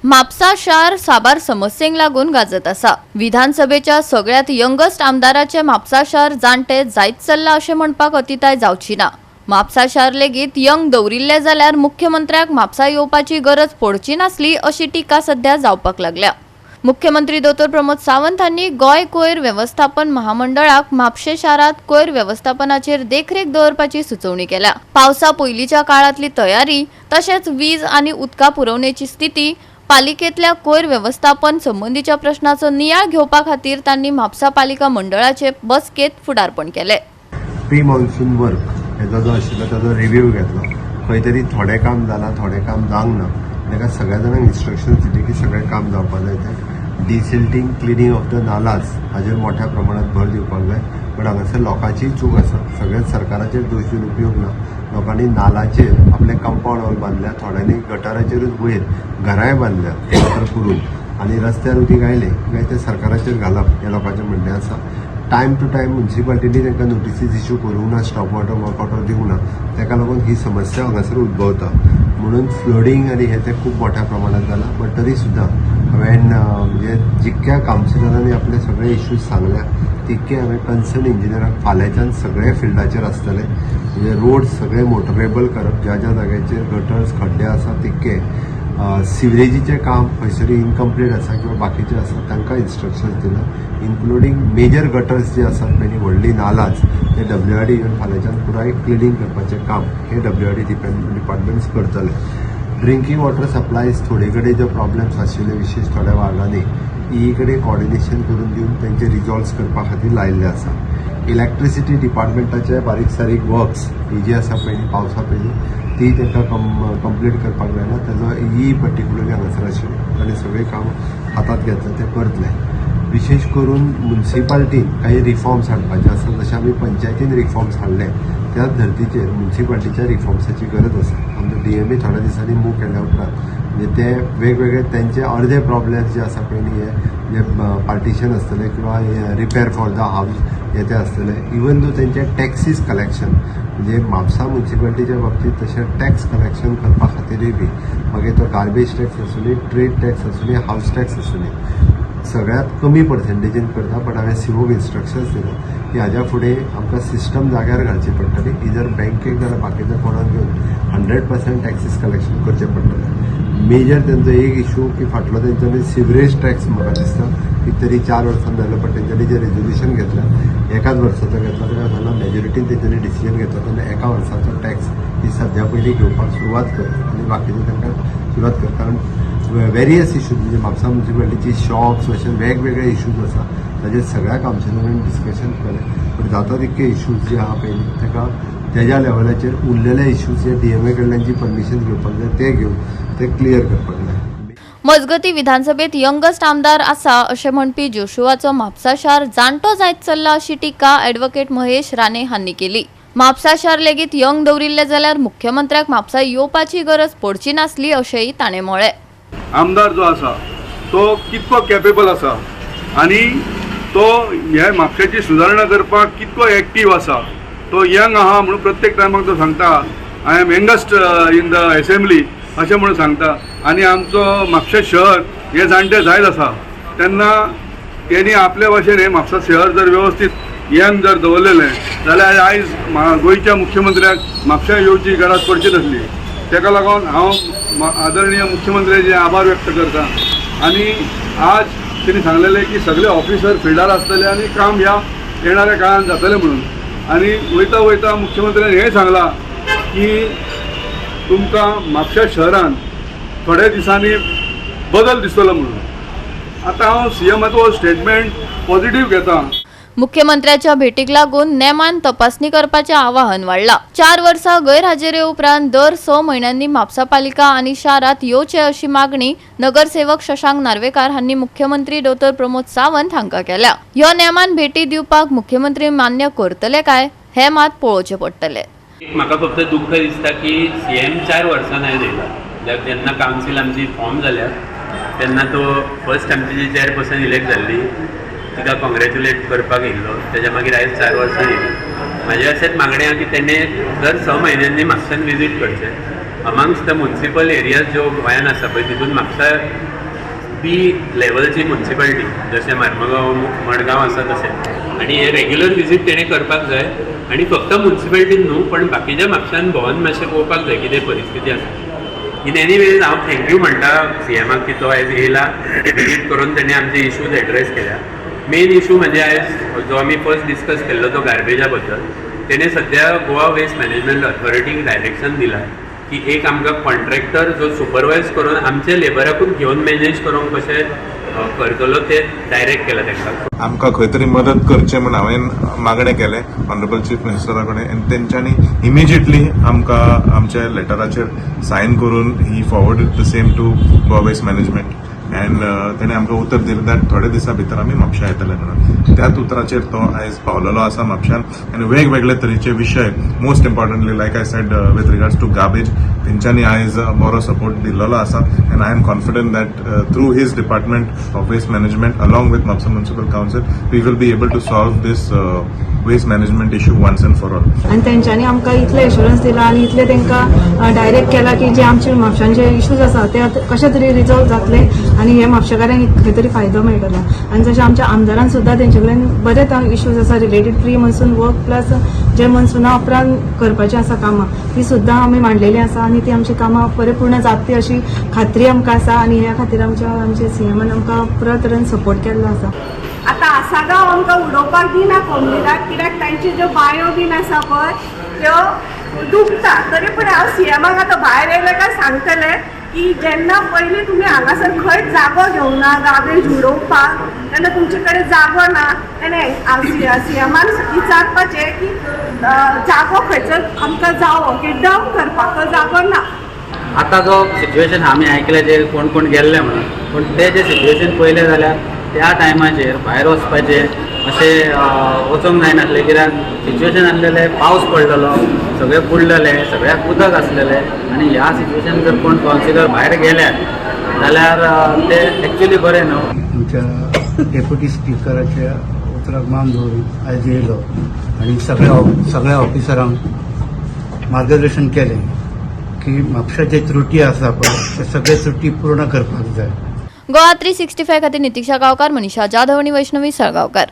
म्हापसा शार साबार समस्यांक लागून गाजत आसा। विधानसभेच्या सगळ्यात यंगस्ट आमदाराचे म्हापसा शार जाणटे जायत चल्ला अशें म्हणपाक अतिताय जावची ना। म्हापसा शार लेगीत यंग दवरिल्ले जाल्यार मुख्यमंत्र्याक म्हापसा येवपाची गरज पडची नासली अशी टिका सध्या जावपाक लागल्या। मुख्यमंत्री डॉ प्रमोद सावंत हांनी गोय कोयर व्यवस्थापन महामंडळाक म्हापशे शारात कोयर व्यवस्थापनाचेर देखरेख दवरपाची सुचोवणी केल्या। पावसा पयलींच्या काळातली तयारी तशेंच वीज आनी उदका पुरवणेची स्थिती, पालिकेतल्या कोयर व्यवस्थापन संबंधीच्या प्रश्नाचो नियाळ घेवपा खातीर तांणी म्हापसा पालिका मंडळाचे बसकेत फुडारपण केले। प्री मॉन्सून वर्क हेजो जो आशिल्लो ताजो रिव्ह्यू घेतलो। खंय तरी थोडें काम जालां, थोडें काम जावंक ना। ताका सगळ्या जाणांक इन्स्ट्रक्शन्स दिली की सगळें काम जावपाक जाय। तें desilting cleaning of the nullahs हाजेर मोठ्या प्रमाणात भर दिवपाक जाय। पण हांगासर लोकांची चूक आसा, सगळ्याच सरकाराचेर दोश दिवन उपयोग ना। लोकांनी नालाचेर आपले कंपाऊंड वॉल बांदल्या, थोड्यांनी गटाराचेरूच वयर घरांय बांदल्या एकत्र करून आनी रस्त्यार उदीक आयलें काय तें सरकाराचेर घालप हें लोकांचें म्हणणें आसा। टायम टू टायम म्युन्सिपाल्टीनी तांकां नोटिसीस इश्यू करूंक ना, स्टॉप वॉटर वर्क ऑर्डर दिवंक ना। ताका लागून ही समस्या हांगासर उद्भवता। म्हणून फ्लडिंग आनी हें तें खूब मोठ्या प्रमाणात जालां। बट तरी सुद्दां हांवें म्हणजे जितक्या कावन्सिलरांनी आपले सगळे इश्यूज सांगल्या तितके हांवें कन्सर्न इंजिनियराक फाल्यांच्यान सगळे फिल्डाचेर आसतले। म्हणजे रोड सगळे मोटरेबल करप, ज्या ज्या जाग्याचेर गटर्स खड्डे आसा तितके, सिवरेजीचें काम खंयसरी इनकम्प्लीट आसा किंवा बाकीचे आसा तांकां इन्स्ट्रक्शन्स दिला। इन्क्लुडींग मेजर गटर्स जे आसात पळय व्हडली नालाज ते WRD येवन फाल्यांच्यान पुराय क्लिनींग करपाचें काम हे WRD डिपार्टमेंट्स करतले। ड्रिंकींग वॉटर सप्लायज थोडे कडेन जे प्रॉब्लेम्स आशिल्ले विशेष थोड्या वार्डांनी ई कडेन कॉर्डिनेशन करून दिवन तेंचे रिजॉल्व्स करपा खातीर लायिल्ले आसा। इलेक्ट्रिसिटी डिपार्टमेंटाचे बारीक सारीक वर्क्स ही जी आसा पळय पावसा पयलीं ती तांकां कंप्लीट करपाक जायना। ताजो ई पर्टिक्युलरली हांगासर आशिल्लो आनी सगळें काम हातांत घेतलें तें करतलें। विशेष करून म्युन्सिपाल्टीन काही रिफॉर्म्स हाडपाचे आसा। जशें आमी पंचायतीन रिफॉर्म्स हाडले त्याच धर्तीचेर म्युन्सिपाल्टीच्या रिफॉर्म्साची गरज आसा। आमचो DMA थोड्या दिसांनी मूव केल्या उपरांत म्हणजे ते वेगवेगळे त्यांचे अर्दे प्रॉब्लेम्स जे आसा पळय न्ही हे पार्टिशन आसतले किंवा रिपेर फॉर द हावज हे ते आसतले। इवन दो तेंचे टॅक्सीस कलेक्शन म्हणजे म्हापसा म्युन्सिपाल्टीच्या बाबतींत तशें टॅक्स कलेक्शन करपा खातीरय बी मागीर तो गार्बेज टॅक्स आसूं, ट्रेड टॅक्स आसूं, हावज टॅक्स आसूं, सगळ्यात कमी पर्सेंटेजीन करता। पण हांवें COक इन्स्ट्रक्शन्स दिले की हाज्या फुडें आमकां सिस्टम जाग्यार घालची पडटली। इधर बँकेक जाल्यार बाकीच्या कोणाक घेवन 100% टॅक्सीस कलेक्शन करचें पडटलें। मेजर तेंचो एक इशू की फाटलो तेंच्यांनी सिवरेज टॅक्स म्हाका दिसता की तरी 4 वर्सां जालें, पण तेंच्यांनी जे रेजोल्युशन घेतलें एकाच वर्साचो घेतला। ताका सांगला मेजॉरिटीन तेंच्यांनी डिसिजन घेतला तेन्ना एका वर्साचो टॅक्स ही सद्या पयलीं घेवपाक सुरवात करता आनी बाकीचे तांकां सुरवात करता। कारण वेरियस इश्यूज म्हणजे म्हापसा म्युन्सिपाल्टीची शॉप्स अशे वेगवेगळे इश्यूज आसा ताजेर सगळ्या कावन्सिलरांनी डिस्कशन केलें। पण जाता तितके इश्यूज जे आहा पळय ताका तेज्या लेवलाचेर उरलेले इश्यूज जे DMA कडल्यान जी परमिशन घेवपाक जाय ते घेवन ते क्लियर करपाक जाय। मजगती विधानसभेत यंगस्ट आमदार आसा अशें म्हणपी जोशुआचो म्हापसा शार जाणटो जायत चल्ला अशी टिका ॲडव्होकेट महेश राणे हांणी केली। म्हापसा शार लेगीत यंग दवरिल्ले जाल्यार मुख्यमंत्र्याक म्हापसा येवपाची गरज पडची नासली अशेंय ताणें म्हळें। आमदार जो आसा तो कितको कॅपेबल आसा आनी तो ह्या म्हापशाची सुदारणा करपाक कितको एक्टीव आसा। तो यंग आहा म्हणून प्रत्येक टायमाक तो सांगता I am youngest in the assembly अशें म्हणून सांगता। आनी आमचो म्हापशा शहर हे जाणटे जायत आसा तेन्ना तेणी आपल्या भाशेन हे म्हापसा शहर जर व्यवस्थीत यंग जर दवरलेलें जाल्यार आयज गोंयच्या मुख्यमंत्र्याक म्हापशा येवची गरज पडची नासली। ताका लागून हांव आदरणीय मुख्यमंत्र्याचे आभार व्यक्त करता। आनी आज तेणी सांगलेलें की सगळे ऑफिसर फिल्डार आसतले आनी काम ह्या येणाऱ्या काळान जातलें म्हणून। आनी वयता वयता मुख्यमंत्र्यान हेंय सांगलां की तुमकां म्हापशा शहरान थोड्या दिसांनी बदल दिसतलो म्हणून। आतां हांव CMचो स्टेटमेंट पॉझिटिव्ह घेता। मुख्यमंत्र्याच्या भेटीक लागून नेमान तपासणी करपाचें आवाहन वाडलां। 4 वर्सां गैरहाजेरी उपरांत दर 6 म्हयन्यांनी म्हापसा पालिका आनी शारात येवचे अशी मागणी नगरसेवक शशांक नार्वेकार हांनी मुख्यमंत्री डॉ प्रमोद सावंत हांकां केल्या। ह्यो नेमान भेटी दिवपाक मुख्यमंत्री मान्य करतले काय हे मात पळोवचें पडटलें। म्हाका फक्त दुख्ख दिसता की CM 4 वर्सां नाही दिला। जेन्ना कावन्सील आमची फॉर्म जाल्या तेन्ना तो फर्स्ट आमची जी चेअरपर्सन इलेक्ट जाल्ली तिका कॉंग्रेच्युलेट करपाक येयल्लो। तेज्या मागीर आयज 4 वर्सां येयली। म्हाजे अशेंच मागणें आहा की तेणें दर 6 म्हयन्यांनी म्हापशान विजीट करचें अमांगस्ट द म्युन्सिपल एरियाज ज्यो गोंयान आसा पळय तितून म्हापसा बी लेवलची म्युन्सिपालिटी जशें मार्मगांव मडगांव आसा तशें आनी हे रेग्युलर विजीट तेणें करपाक जाय आनी फक्त म्युन्सिपालिटीन न्हू पण बाकीच्या म्हापशान भोंवन मातशें पळोवपाक जाय कितें परिस्थिती आसा. इन एनी वेज हांव थँक्यू म्हणटा सीएमाक की तो आयज येयला विजीट करून तेणें आमचे इश्यूज एड्रेस केल्या. मेन इशू म्हणजे आयज जो आमी फर्स्ट डिस्कस केल्लो तो गार्बेजा बद्दल तेणें सद्या गोवा वेस्ट मॅनेजमेंट ऑथॉरिटीक डायरेक्शन दिलां की एक आमकां कॉन्ट्रॅक्टर जो सुपरवायज करून आमचे लेबराकूच घेवन मॅनेज करूंक कशें करतलो ते डायरेक्ट केला तांकां. आमकां खंय तरी मदत करचें म्हूण हांवें मागणें केलें ऑनरेबल चीफ मिनिस्टरा कडेन आनी तेंच्यांनी इमिजिएटली आमकां आमच्या लेटराचेर सायन करून ही forward the same to Goa waste management and तेणें आमकां उतर दिलें दॅट थोडे दिसा भितर आमी म्हापशा येतले म्हणून. त्याच उतराचेर तो आयज पावलेलो आसा म्हापशान आनी वेगवेगळे तरेचे विशय most importantly like I said with regards to garbage तेंच्यांनी आयज बरो सपोर्ट दिल्लो आसा and I am confident that through his department of waste management along with Mapusa municipal council we will be able to solve this waste management issue once and for all. आणि तेंच्यांनी आमकां इतले assurance दिला आनी इतले तेंकां डायरेक्ट केला की जे आमचे म्हापशांचे इश्यूज आसा ते कशे तरी रिजॉल्व जातले आनी हे म्हापशेकारांक खंय तरी फायदो मेळटलो. आनी जशें आमच्या आमदारान सुद्दां तेंचे कडेन बरेच इश्यूज आसा related pre monsoon work plus जे मनसुना उपरांत करपाचें आसा कामां ती सुद्दां आमी मांडलेली आसा आनी ती आमची कामां परिपूर्ण जातली अशी खात्री आमकां आसा आनी ह्या खातीर आमचे सीएमान आमकां पुरा तरेन सपोर्ट केल्लो आसा. आता आसागांव आमकां उडोवपाक दिना कोमदिराक कित्याक तांच्यो ज्यो बांयो बीन आसा पळय त्यो डुबता. तरी पूण हांव सीएमाक आतां भायर येयले काय सांगतलें की जेन्ना पयलीं तुमी हांगासर खंयच जागो घेवना गार्बेज उडोवपाक तेन्ना तुमचे कडेन जागो ना तेन्ना सीएमान विचारपाचें की जागो खंयचो आमकां जावो की डंप करपाक तो जागो ना. आतां जो सिच्युएशन आमी आयकलें जे कोण कोण गेल्ले म्हणून पूण ते जे सिच्युएशन पयलें जाल्यार त्या टायमाचेर भायर वचपाचें अशें वचोंक जायनासलें कित्याक सिच्युएशन आसलेलें पावस पडलेलो सगळें बुडलेले सगळ्याक उदक आसलेलें आनी ह्या सिच्युएशन जर कोण कावन्सिलर भायर गेल्यात जाल्यार ते एक्चुली बरें न्हू. आमच्या डेप्युटी स्पिकराच्या उतराक मान दवरून आयज येयलो आनी सगळ्या ऑफिसरांक मार्गदर्शन केलें की म्हापशा जे त्रुटी आसा पळय ते सगळे त्रुटी पूर्ण करपाक जाय. गोवा 365 खातीर नितीक्षा गांवकार, मनीषा जाधव आनी वैष्णवी सळगांवकार.